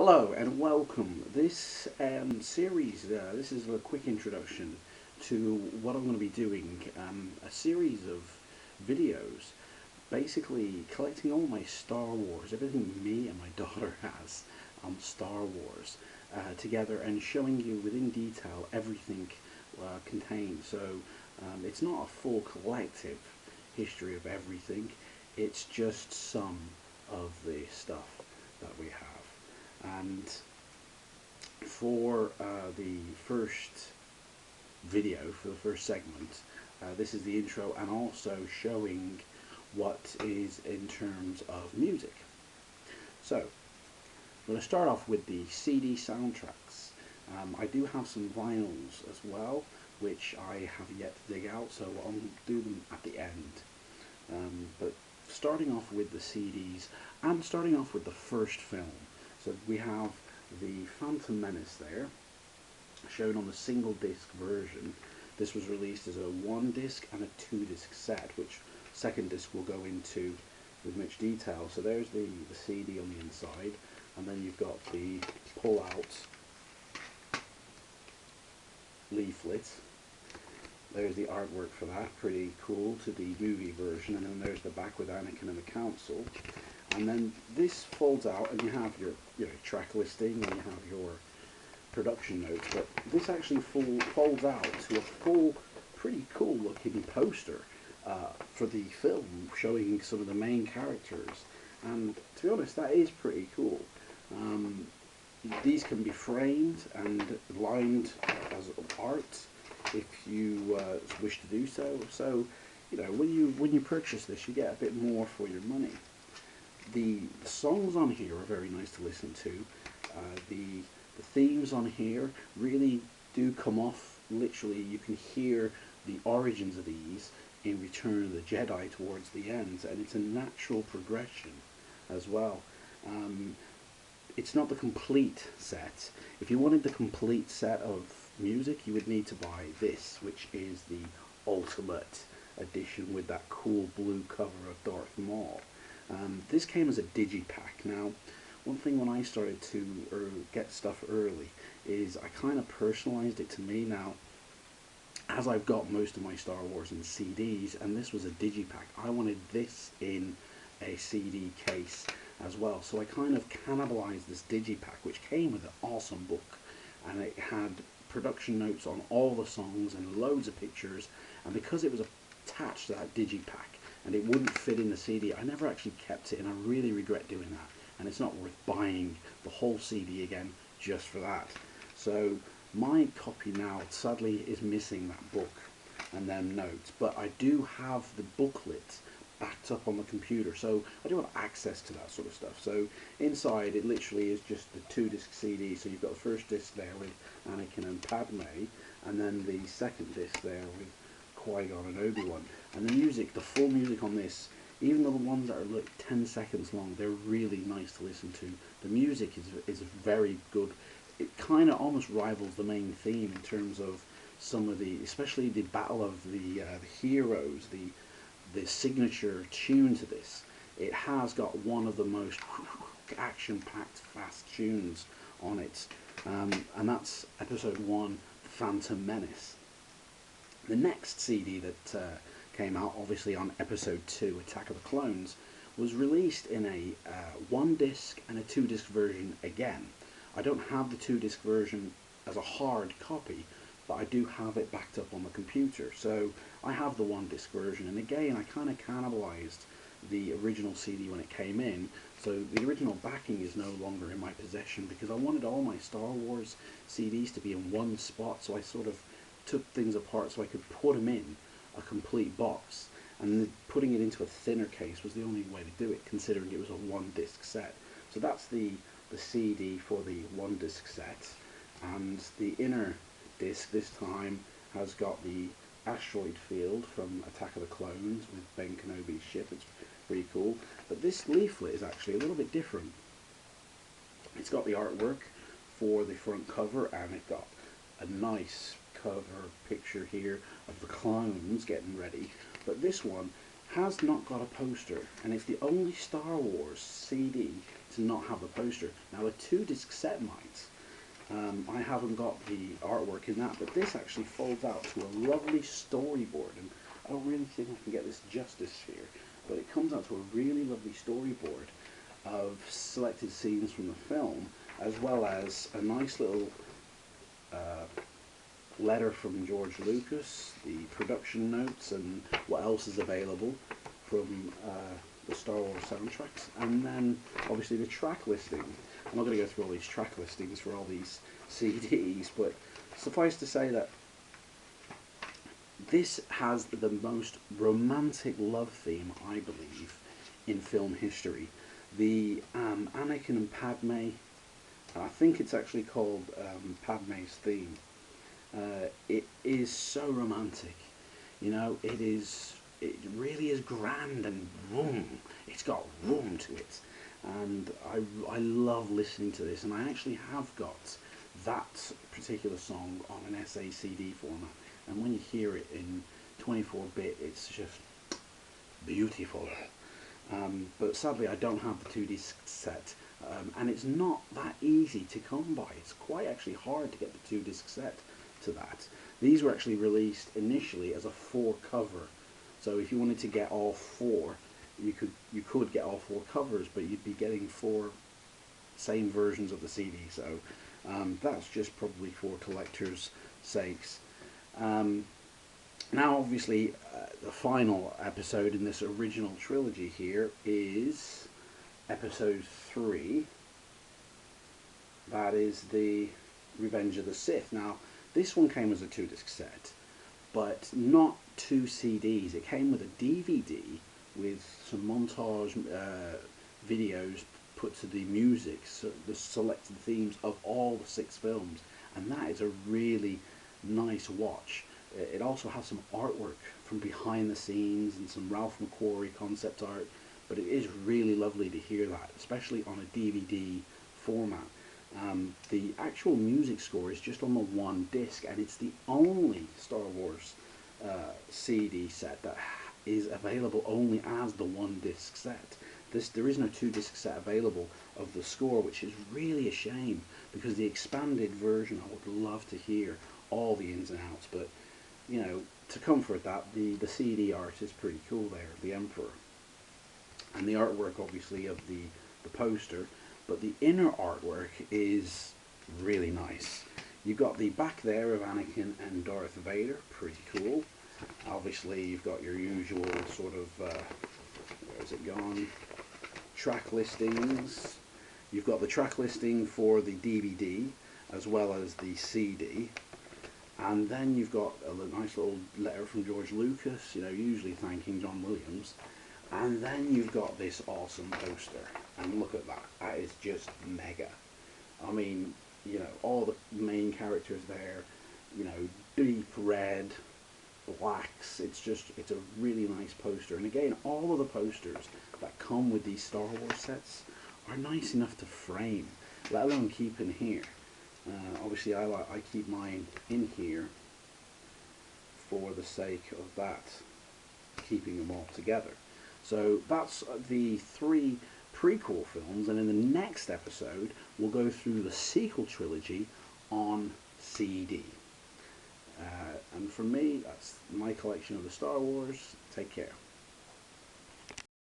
Hello and welcome. This series, this is a quick introduction to what I'm going to be doing. A series of videos, basically collecting all my Star Wars, everything me and my daughter has on Star Wars, together and showing you within detail everything contained. So it's not a full collective history of everything, it's just some of the stuff that we have. And for the first video, for the first segment, this is the intro and also showing what is in terms of music. So, I'm going to start off with the CD soundtracks. I do have some vinyls as well, which I have yet to dig out, so I'll do them at the end. But starting off with the CDs, and starting off with the first film. So we have the Phantom Menace there, shown on the single disc version. This was released as a 1-disc and a 2-disc set, which second disc we'll go into with much detail. So there's the CD on the inside, and then you've got the pull-out leaflet. There's the artwork for that, pretty cool, to the movie version, and then there's the back with Anakin and the Council. And then this folds out and you have your track listing and you have your production notes, but this actually folds out to a full, pretty cool looking poster for the film, showing some of the main characters. And to be honest, that is pretty cool. These can be framed and lined as art if you wish to do so. So, when you purchase this, you get a bit more for your money. The songs on here are very nice to listen to. The themes on here really do come off. Literally, you can hear the origins of these in Return of the Jedi towards the end, and it's a natural progression as well. It's not the complete set. If you wanted the complete set of music, you would need to buy this, which is the Ultimate Edition with that cool blue cover of Darth Maul. This came as a digipack. Now, one thing when I started to get stuff early is I kind of personalized it to me. Now, as I've got most of my Star Wars in CDs, and this was a digipack, I wanted this in a CD case as well. So I kind of cannibalized this digipack, which came with an awesome book, and it had production notes on all the songs and loads of pictures. And because it was attached to that digipack, and it wouldn't fit in the CD, I never actually kept it, and I really regret doing that. And it's not worth buying the whole CD again just for that. So my copy now, sadly, is missing that book and them notes, but I do have the booklet backed up on the computer, so I do have access to that sort of stuff. So inside, it literally is just the 2-disc CD. So you've got the first disc there with Anakin and Padme, and then the second disc there with Qui-Gon and Obi-Wan. And the music, the full music on this, even the ones that are like 10 seconds long, they're really nice to listen to. The music is very good. It kind of almost rivals the main theme in terms of some of the, especially the Battle of the Heroes, the signature tune to this. It has got one of the most action-packed, fast tunes on it, and that's Episode 1, Phantom Menace. The next CD that came out, obviously on Episode 2, Attack of the Clones, was released in a 1-disc and a 2-disc version again. I don't have the 2-disc version as a hard copy, but I do have it backed up on the computer. So I have the 1-disc version, and again, I kind of cannibalized the original CD when it came in. So the original backing is no longer in my possession because I wanted all my Star Wars CDs to be in one spot, so I sort of took things apart so I could put them in a complete box, and putting it into a thinner case was the only way to do it, considering it was a 1-disc set. So that's the CD for the 1-disc set, and the inner disc this time has got the asteroid field from Attack of the Clones with Ben Kenobi's ship. It's pretty cool, but this leaflet is actually a little bit different. It's got the artwork for the front cover, and it got a nice cover picture here of the clones getting ready, but this one has not got a poster, and it's the only Star Wars CD to not have a poster. Now a 2-disc set might. I haven't got the artwork in that, but this actually folds out to a lovely storyboard, and I don't really think I can get this justice here, but it comes out to a really lovely storyboard of selected scenes from the film, as well as a nice little letter from George Lucas, the production notes, and what else is available from the Star Wars soundtracks, and then obviously the track listing. I'm not going to go through all these track listings for all these CDs, but suffice to say that this has the most romantic love theme, I believe, in film history. The Anakin and Padme, I think it's actually called Padme's theme. It is so romantic, you know. It really is grand and vroom. It's got vroom to it, and I love listening to this. And I actually have got that particular song on an SACD format, and when you hear it in 24-bit, it's just beautiful. But sadly, I don't have the 2-disc set, and it's not that easy to come by. It's quite actually hard to get the 2-disc set to that. These were actually released initially as a 4 cover, so if you wanted to get all 4, you could get all 4 covers, but you'd be getting 4 same versions of the CD. So that's just probably for collectors' sakes. Now, obviously, the final episode in this original trilogy here is episode 3. That is the Revenge of the Sith. Now, this one came as a 2-disc set, but not 2 CDs. It came with a DVD with some montage videos put to the music, so the selected themes of all the 6 films, and that is a really nice watch. It also has some artwork from behind the scenes and some Ralph McQuarrie concept art, but it is really lovely to hear that, especially on a DVD format. The actual music score is just on the 1 disc, and it's the only Star Wars CD set that is available only as the 1 disc set. There is no 2-disc set available of the score, which is really a shame, because the expanded version, I would love to hear all the ins and outs, but you know, to comfort that, the CD art is pretty cool there, the Emperor, and the artwork obviously of the poster, but the inner artwork is really nice. You've got the back there of Anakin and Darth Vader, pretty cool. Obviously you've got your usual sort of, where's it gone, track listings. You've got the track listing for the DVD as well as the CD. And then you've got a nice little letter from George Lucas, you know, usually thanking John Williams. And then you've got this awesome poster. And look at that. That is just mega. I mean, you know, all the main characters there, you know, deep red, blacks. It's a really nice poster. And again, all of the posters that come with these Star Wars sets are nice enough to frame, let alone keep in here. Obviously, I keep mine in here for the sake of that, keeping them all together. So that's the 3 prequel films, and in the next episode, we'll go through the sequel trilogy on CD. And from me, that's my collection of the Star Wars. Take care.